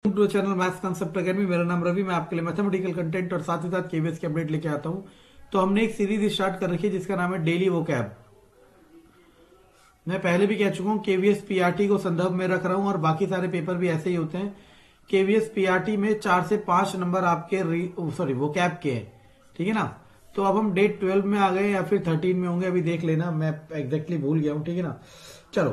To channel maths concept academy. मेरा नाम रवि। मैं आपके लिए मैथमेटिकल कंटेंट और साथ ही साथ केवीएस की अपडेट लेके आता हूं। तो हमने एक सीरीज स्टार्ट कर रखी है जिसका नाम है डेली वोकैब। मैं पहले भी कह चुका हूं केवीएस पीआरटी को संदर्भ में रख रहा हूं और बाकी सारे पेपर भी ऐसे ही होते हैं। केवीएस पीआरटी में 4 से 5 नंबर आपके वोकैब के हैं, ठीक है ना। तो अब हम डेट 12 में आ गए या फिर 13 में होंगे, अभी देख लेना, मैं एग्जैक्टली भूल गया हूं, ठीक है ना। चलो,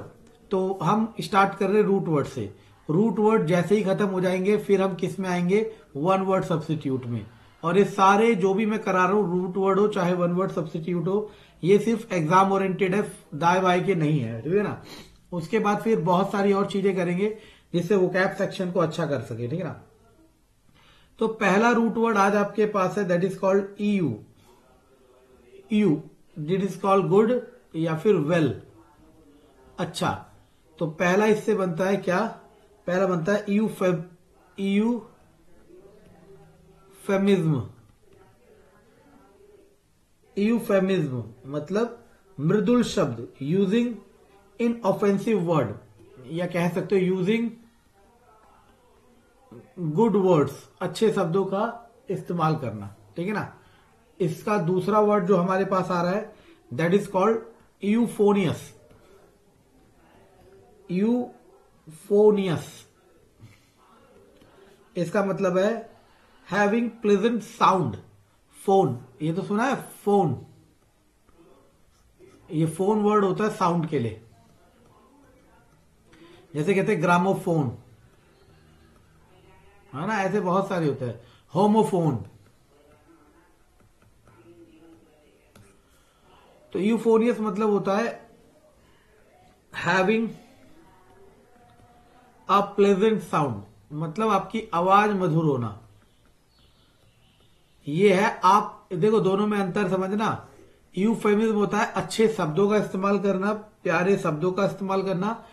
तो हम स्टार्ट कर रहे हैं रूट वर्ड से। रूट वर्ड जैसे ही खत्म हो जाएंगे फिर हम किस में आएंगे, वन वर्ड सब्स्टिट्यूट में। और ये सारे जो भी मैं करा रहा हूं, रूट वर्ड हो चाहे वन वर्ड सब्स्टिट्यूट हो, ये सिर्फ एग्जाम ओरिएंटेड है, दाएं बाएं के नहीं है, ठीक है ना। उसके बाद फिर बहुत सारी और चीजें करेंगे जिससे वोकैब सेक्शन को अच्छा कर सके, ठीक है ना। तो पहला रूट वर्ड आज आपके पास है, that is called eu. Eu, it is called good या फिर वेल, अच्छा। तो पहला इससे बनता है क्या, पहला बनता है ईयू फेमिज्म। यूफेमिज्म मतलब मृदुल शब्द, यूजिंग इन ऑफेंसिव वर्ड, या कह सकते हो यूजिंग गुड वर्ड्स, अच्छे शब्दों का इस्तेमाल करना, ठीक है ना। इसका दूसरा वर्ड जो हमारे पास आ रहा है दैट इज कॉल्ड यूफोनियस। यूफोनियस इसका मतलब है हैविंग प्लेजेंट साउंड। फोन, ये तो सुना है फोन, ये फोन वर्ड होता है साउंड के लिए। जैसे कहते हैं ग्रामोफोन, है ना, ऐसे बहुत सारे होते हैं। होमोफोन। तो यूफोनियस मतलब होता है हैविंग अ प्लेजेंट साउंड, मतलब आपकी आवाज मधुर होना। ये है, आप देखो दोनों में अंतर समझना। यूफेमिज्म होता है अच्छे शब्दों का इस्तेमाल करना, प्यारे शब्दों का इस्तेमाल करना।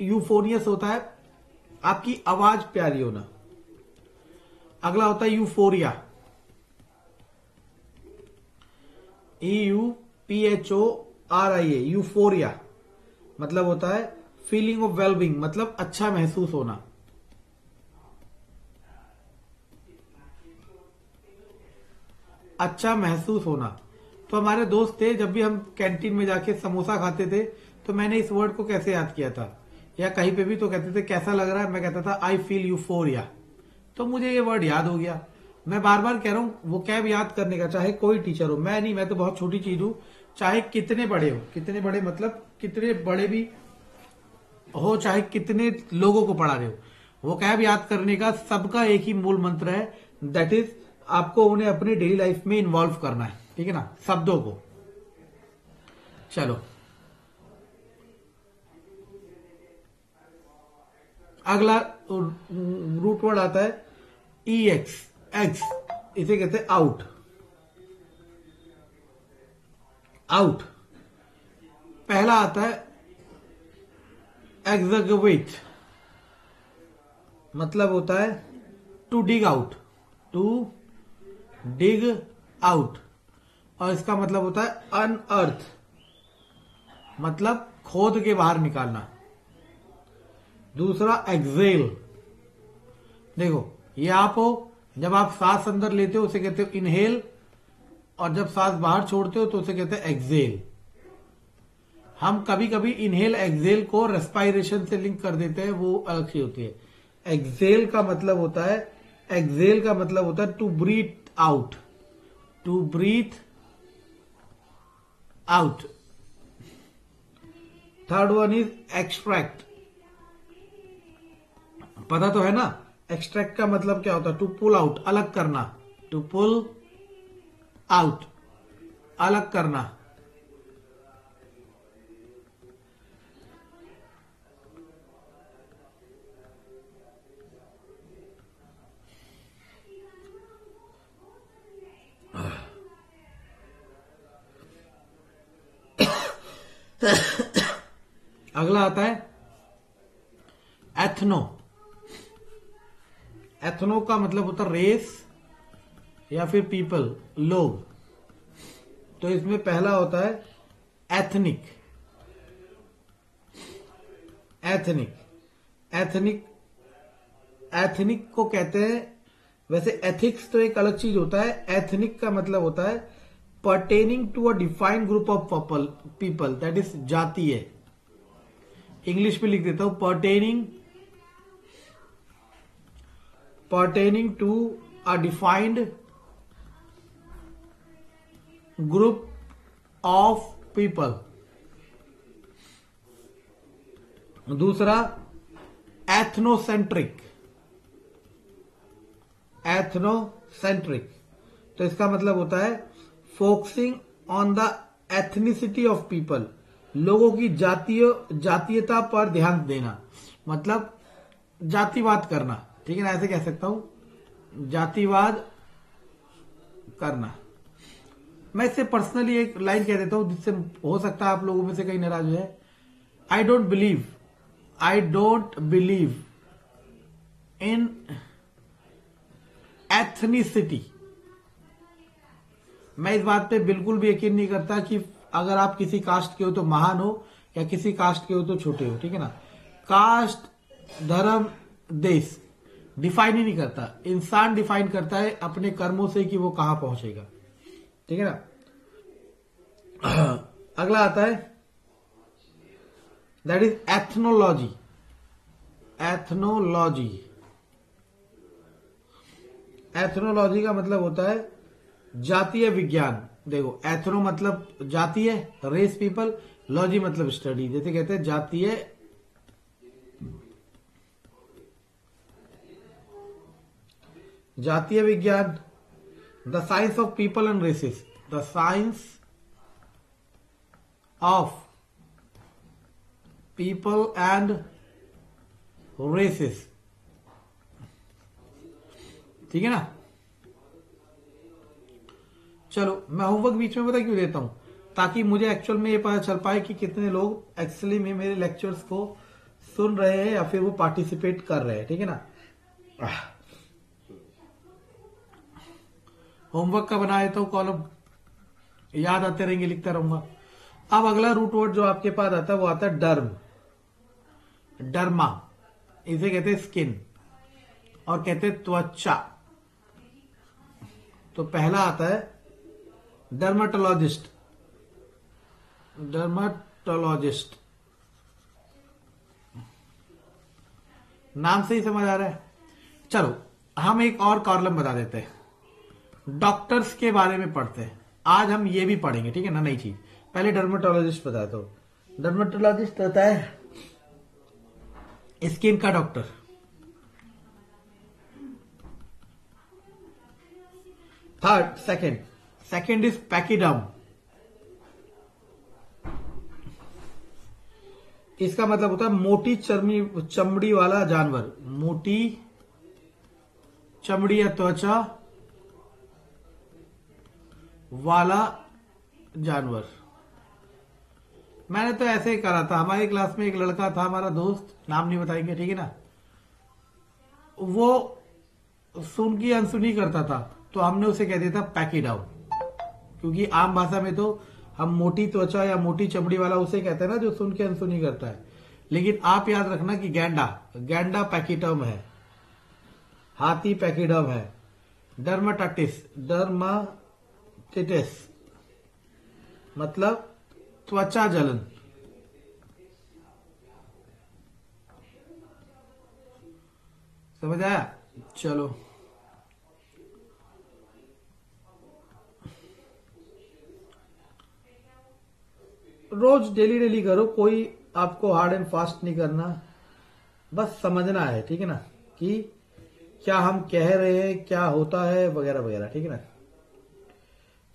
यूफोनियस होता है आपकी आवाज प्यारी होना। अगला होता है यूफोरिया। EUPHORIA, यूफोरिया मतलब होता है फीलिंग ऑफ वेलबींग, मतलब अच्छा महसूस होना। अच्छा महसूस होना। तो हमारे दोस्त थे, जब भी हम कैंटीन में जाके समोसा खाते थे तो मैंने इस वर्ड को कैसे याद किया था, या कहीं पे भी तो कहते थे कैसा लग रहा है, मैं कहता था आई फील यूफोरिया। तो मुझे ये वर्ड याद हो गया। मैं बार बार कह रहा हूं वो कैब याद करने का, चाहे कोई टीचर हो, मैं नहीं, मैं तो बहुत छोटी चीज हूं, चाहे कितने बड़े हो, कितने बड़े मतलब कितने बड़े भी हो, चाहे कितने लोगों को पढ़ा रहे हो, वो कैब याद करने का सबका एक ही मूल मंत्र है, दैट इज आपको उन्हें अपनी डेली लाइफ में इन्वॉल्व करना है, ठीक है ना, शब्दों को। चलो, अगला रूट वर्ड आता है EX, एक्स, इसे कहते हैं आउट। आउट पहला आता है एग्जगवेट, मतलब होता है to dig out, to dig out. और इसका मतलब होता है अनअर्थ, मतलब खोद के बाहर निकालना। दूसरा एक्सेल, देखो ये आप हो, जब आप सांस अंदर लेते हो उसे कहते हो इनहेल, और जब सांस बाहर छोड़ते हो तो उसे कहते हैं एक्सेल। हम कभी कभी इनहेल एक्सेल को रेस्पायरेशन से लिंक कर देते हैं, वो अलग चीज होती है। एक्सेल का मतलब होता है, एक्सेल का मतलब होता है to breathe out, to breathe out. Third one is extract, पता तो है ना, एक्सट्रैक्ट का मतलब क्या होता है, टू पुल आउट, अलग करना, टू पुल आउट, अलग करना। अगला आता है एथनो। एथनो का मतलब होता है रेस या फिर पीपल, लोग। तो इसमें पहला होता है एथनिक। एथनिक एथनिक को कहते हैं, वैसे एथिक्स तो एक अलग चीज होता है, एथनिक का मतलब होता है pertaining to a defined group of people, that is जातीय। इंग्लिश में लिख देता हूं, pertaining to a defined group of people. दूसरा एथनोसेंट्रिक, तो इसका मतलब होता है focusing on the ethnicity of people, लोगों की जातीयता पर ध्यान देना, मतलब जातिवाद करना, ठीक है ना, ऐसे कह सकता हूं, जातिवाद करना। मैं इससे पर्सनली एक लाइन कह देता हूं जिससे हो सकता है आप लोगों में से कई नाराज हुए। I don't believe in ethnicity. मैं इस बात पे बिल्कुल भी यकीन नहीं करता कि अगर आप किसी कास्ट के हो तो महान हो या किसी कास्ट के हो तो छोटे हो, ठीक है ना। कास्ट, धर्म, देश डिफाइन ही नहीं करता, इंसान डिफाइन करता है अपने कर्मों से कि वो कहां पहुंचेगा, ठीक है ना। अगला आता है दैट इज एथनोलॉजी। एथनोलॉजी का मतलब होता है जातीय विज्ञान। देखो, एथनो मतलब जातीय, रेस पीपल, लॉजी मतलब स्टडी, जैसे कहते हैं जातीय विज्ञान, the science of people and races, the science of people and races, ठीक है ना। चलो, मैं होमवर्क बीच में पता क्यों देता हूं, ताकि मुझे एक्चुअल में ये पता चल पाए कि कितने लोग एक्चुअली में मेरे लेक्चर्स को सुन रहे हैं या फिर वो पार्टिसिपेट कर रहे हैं, ठीक है ना। होमवर्क का बना देता हूं कॉलम, याद आते रहेंगे, लिखता रहूंगा। अब अगला रूट वर्ड जो आपके पास आता है वो आता है डर्मा, इसे कहते हैं स्किन और कहते हैं त्वचा। तो पहला आता है डर्माटोलॉजिस्ट। नाम से ही समझ आ रहा है। चलो, हम एक और कॉलम बता देते हैं, डॉक्टर्स के बारे में पढ़ते हैं। आज हम ये भी पढ़ेंगे, ठीक है ना, नई चीज। पहले डर्माटोलॉजिस्ट बता दो। डर्माटोलॉजिस्ट होता है स्किन का डॉक्टर। Second is पैकिडर्म। इसका मतलब होता है मोटी चमड़ी वाला जानवर, मोटी चमड़ी या त्वचा वाला जानवर। मैंने तो ऐसे ही करा था, हमारी क्लास में एक लड़का था, हमारा दोस्त, नाम नहीं बताएंगे, ठीक है ना। वो सुन की अनसुनी करता था, तो हमने उसे कह दिया था पैकिडाउन, क्योंकि आम भाषा में तो हम मोटी त्वचा या मोटी चमड़ी वाला उसे कहते हैं ना जो सुन के अनसुनी करता है। लेकिन आप याद रखना कि गैंडा पैकिडर्म है, हाथी पैकिडर्म है। डर्माटिटिस मतलब त्वचा जलन। समझ आया? चलो, रोज डेली करो, कोई आपको हार्ड एंड फास्ट नहीं करना, बस समझना है, ठीक है ना, कि क्या हम कह रहे हैं, क्या होता है, वगैरह वगैरह, ठीक है ना।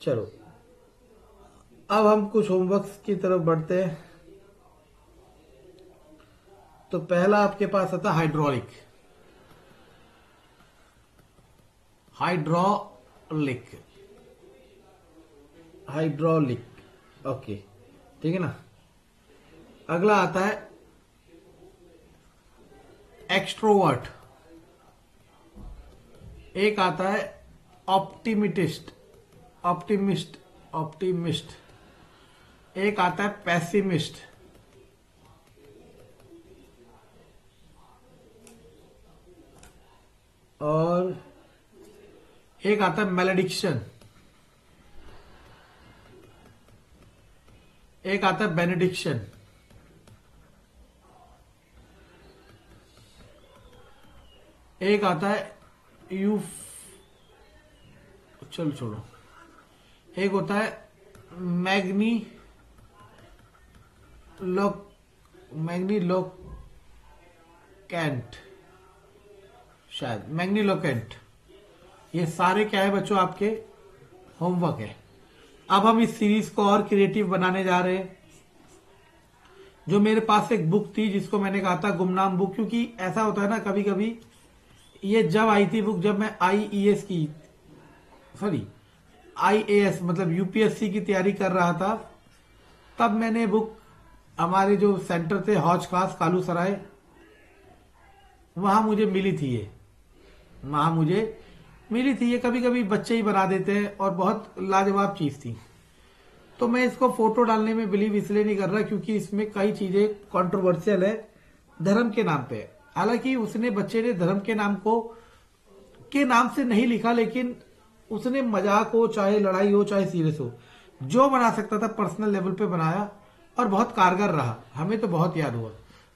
चलो, अब हम कुछ होमवर्क्स की तरफ बढ़ते हैं। तो पहला आपके पास आता हाइड्रोलिक। ओके, ठीक है ना। अगला आता है एक्सट्रोवर्ट। एक आता है ऑप्टिमिस्ट। एक आता है पैसिमिस्ट। और एक आता है मैलेडिक्शन, एक आता है बेनेडिक्शन, एक आता है चलो छोड़ो, एक होता है मैग्नीलोकेंट, शायद मैग्नीलोकेंट। ये सारे क्या है बच्चों, आपके होमवर्क है। अब हम इस सीरीज को और क्रिएटिव बनाने जा रहे हैं। जो मेरे पास एक बुक थी जिसको मैंने कहा था गुमनाम बुक, क्योंकि ऐसा होता है ना कभी कभी, ये जब आई थी बुक, जब मैं IAS मतलब यूपीएससी की तैयारी कर रहा था, तब मैंने बुक, हमारे जो सेंटर थे हौज खास कालू सराय, वहां मुझे मिली थी ये कभी कभी बच्चे ही बना देते हैं और बहुत लाजवाब चीज थी। तो मैं इसको फोटो डालने में बिलीव इसलिए नहीं कर रहा क्योंकि इसमें कई चीजें कंट्रोवर्शियल है धर्म के नाम पे। हालांकि उसने, बच्चे ने धर्म के नाम से नहीं लिखा, लेकिन उसने मजाक हो, चाहे लड़ाई हो, चाहे सीरियस हो, जो बना सकता था पर्सनल लेवल पे बनाया और बहुत कारगर रहा, हमें तो बहुत याद हुआ।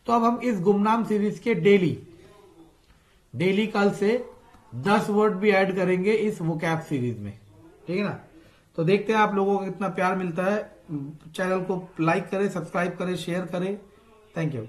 तो अब हम इस गुमनाम सीरीज के डेली कल से 10 वर्ड भी ऐड करेंगे इस वोकैब सीरीज में, ठीक है ना। तो देखते हैं आप लोगों को कितना प्यार मिलता है। चैनल को लाइक करें, सब्सक्राइब करें, शेयर करें। Thank you.